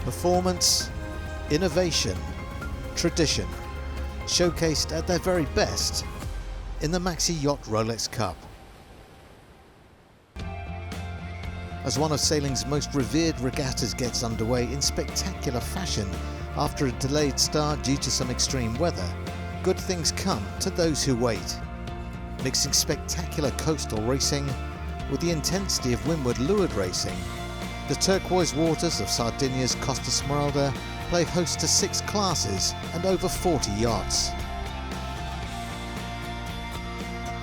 Performance, innovation, tradition, showcased at their very best in the Maxi Yacht Rolex Cup. As one of sailing's most revered regattas gets underway in spectacular fashion after a delayed start due to some extreme weather, good things come to those who wait. Mixing spectacular coastal racing with the intensity of windward leeward racing, the turquoise waters of Sardinia's Costa Smeralda play host to 6 classes and over 40 yachts.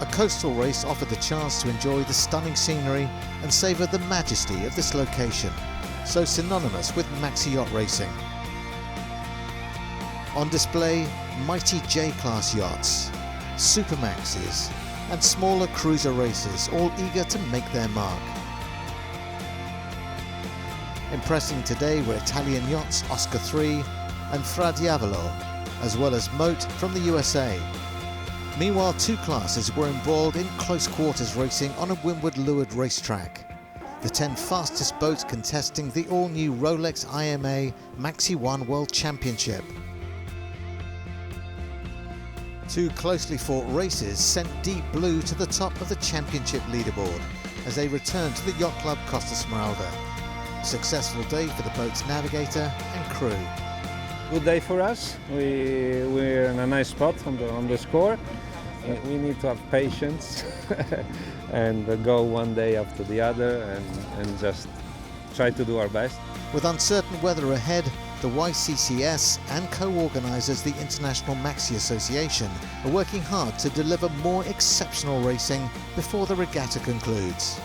A coastal race offered the chance to enjoy the stunning scenery and savour the majesty of this location, so synonymous with Maxi Yacht racing. On display, mighty J-class yachts, Supermaxes and smaller cruiser racers, all eager to make their mark. Impressing today were Italian yachts Oscar III and Fra Diavolo, as well as Mote from the USA. Meanwhile, 2 classes were involved in close quarters racing on a windward leeward racetrack. The 10 fastest boats contesting the all-new Rolex IMA Maxi One World Championship. 2 closely fought races sent Deep Blue to the top of the championship leaderboard as they returned to the Yacht Club Costa Smeralda. Successful day for the boat's navigator and crew. Good day for us. We're in a nice spot on the score. We need to have patience and go one day after the other and just try to do our best. With uncertain weather ahead, the YCCS and co-organisers the International Maxi Association are working hard to deliver more exceptional racing before the regatta concludes.